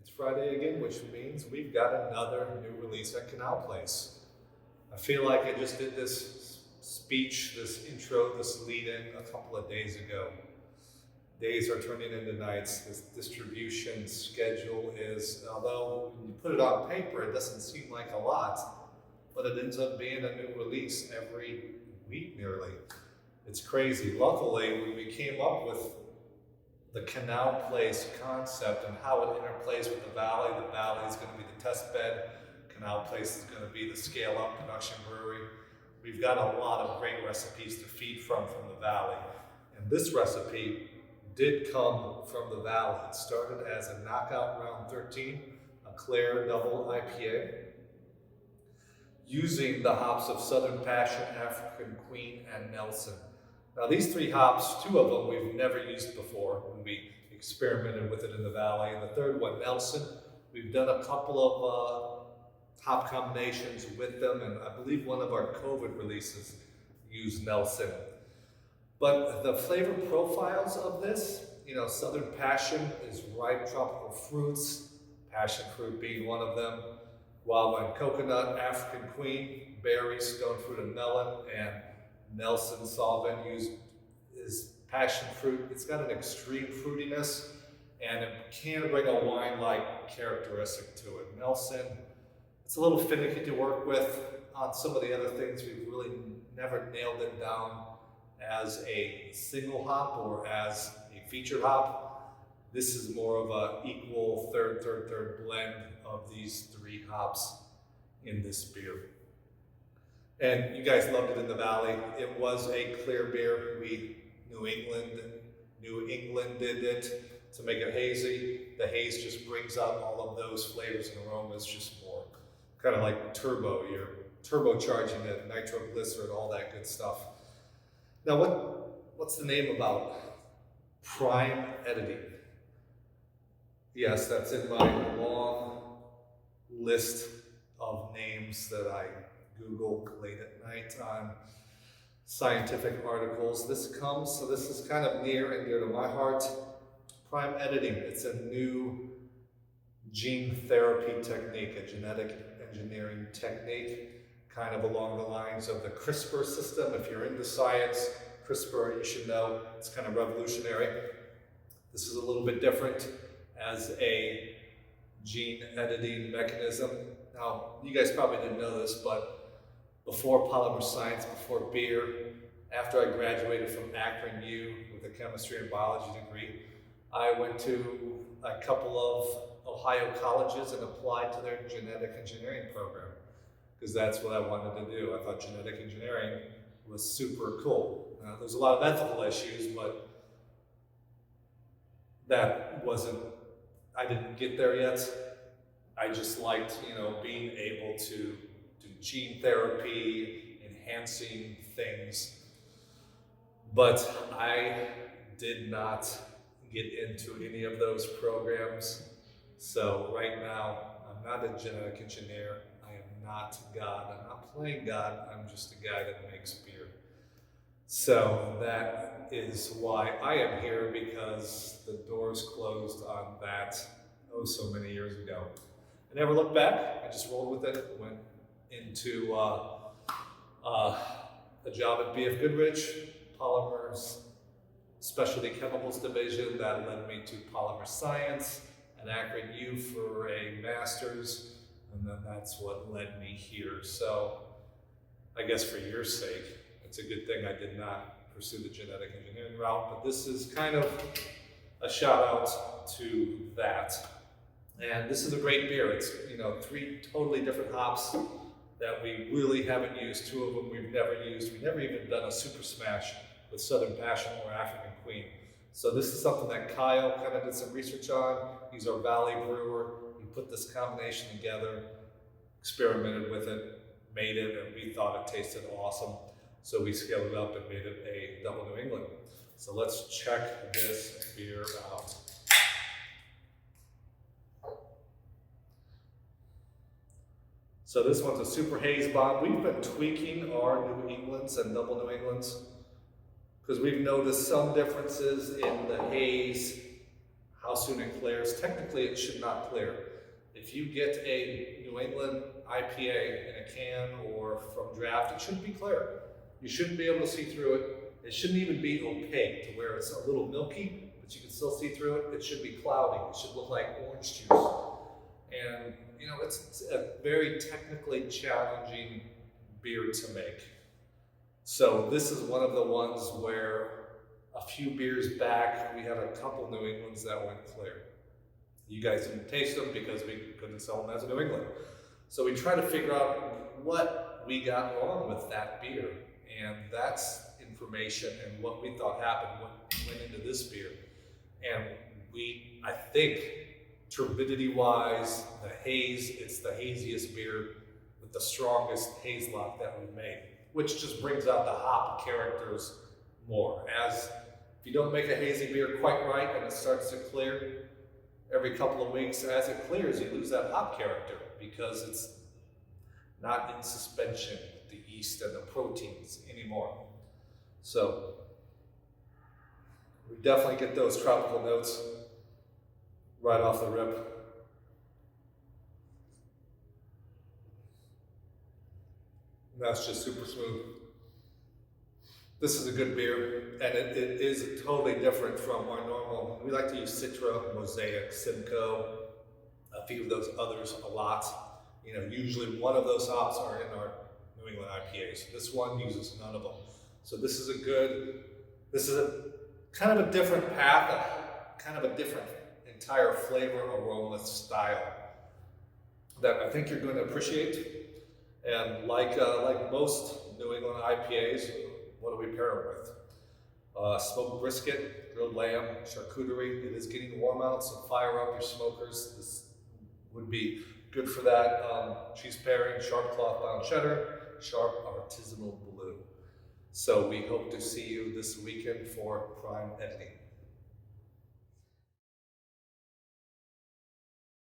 It's Friday again, which means we've got another new release at Canal Place. I feel like I just did this speech, this intro, this lead-in a couple of days ago. Days are turning into nights. This distribution schedule is, although when you put it on paper, it doesn't seem like a lot, but it ends up being a new release every week nearly. It's crazy. Luckily, when we came up with the Canal Place concept and how it interplays with the Valley is going to be the test bed. Canal Place is going to be the scale-up production brewery. We've got a lot of great recipes to feed from the Valley. And this recipe did come from the Valley. It started as a Knockout Round 13, a Claire double IPA, using the hops of Southern Passion, African Queen, and Nelson. Now these three hops, two of them we've never used before when we experimented with it in the Valley. And the third one, Nelson, we've done a couple of hop combinations with them, and I believe one of our COVID releases used Nelson. But the flavor profiles of this, Southern Passion is ripe tropical fruits, passion fruit being one of them, wild vine coconut, African Queen, berries, stone fruit, and melon, and Nelson Sauvin is passion fruit. It's got an extreme fruitiness, and it can bring a wine-like characteristic to it. Nelson, it's a little finicky to work with. On some of the other things, we've really never nailed it down as a single hop or as a featured hop. This is more of an equal third blend of these three hops in this beer. And you guys loved it in the Valley. It was a clear beer. We New Englanded it to make it hazy. The haze just brings out all of those flavors and aromas just more. Kind of like turbo. You're turbocharging it, nitroglycerin, all that good stuff. Now, what's the name about Prime Editing? Yes, that's in my long list of names that I Google late at night on scientific articles. This is kind of near and dear to my heart. Prime Editing, it's a new gene therapy technique, a genetic engineering technique, kind of along the lines of the CRISPR system. If you're into science, CRISPR, you should know, it's kind of revolutionary. This is a little bit different as a gene editing mechanism. Now, you guys probably didn't know this, but before polymer science, before beer, after I graduated from Akron U with a chemistry and biology degree, I went to a couple of Ohio colleges and applied to their genetic engineering program, because that's what I wanted to do. I thought genetic engineering was super cool. There's a lot of ethical issues, but I didn't get there yet. I just liked, being able to do gene therapy, enhancing things. But I did not get into any of those programs. So right now, I'm not a genetic engineer. I am not God. I'm not playing God. I'm just a guy that makes beer. So that is why I am here, because the doors closed on that so many years ago. I never looked back. I just rolled with it. Went into a job at BF Goodrich, Polymers Specialty Chemicals Division. That led me to Polymer Science at Akron U for a master's, and then that's what led me here. So I guess for your sake, it's a good thing I did not pursue the genetic engineering route, but this is kind of a shout out to that. And this is a great beer. It's, three totally different hops that we really haven't used. Two of them we've never used. We've never even done a super smash with Southern Passion or African Queen. So this is something that Kyle kind of did some research on. He's our Valley brewer. He put this combination together, experimented with it, made it, and we thought it tasted awesome. So we scaled it up and made it a double New England. So let's check this beer out. So this one's a super haze bomb. We've been tweaking our New Englands and double New Englands because we've noticed some differences in the haze, how soon it clears. Technically, it should not clear. If you get a New England IPA in a can or from draft, it shouldn't be clear. You shouldn't be able to see through it. It shouldn't even be opaque to where it's a little milky, but you can still see through it. It should be cloudy. It should look like orange juice. And you know, it's a very technically challenging beer to make. So this is one of the ones where a few beers back, we had a couple New Englands that went clear. You guys didn't taste them because we couldn't sell them as a New England. So we tried to figure out what we got wrong with that beer. And that's information and what we thought happened went into this beer. And I think turbidity-wise, the haze, it's the haziest beer with the strongest haze lock that we've made, which just brings out the hop characters more. As if you don't make a hazy beer quite right and it starts to clear, every couple of weeks as it clears, you lose that hop character because it's not in suspension, the yeast and the proteins anymore. So we definitely get those tropical notes right off the rip. And that's just super smooth. This is a good beer, and it is totally different from our normal. We like to use Citra, Mosaic, Simcoe, a few of those others a lot. You know, usually one of those hops are in our New England IPAs. This one uses none of them. So this is a kind of a different path, kind of a different entire flavor, aroma, style that I think you're going to appreciate. And like most New England IPAs, what do we pair it with? Smoked brisket, grilled lamb, charcuterie. It is getting warm out, so fire up your smokers. This would be good for that. Cheese pairing, sharp cloth bound cheddar, sharp artisanal blue. So we hope to see you this weekend for Prime Editing.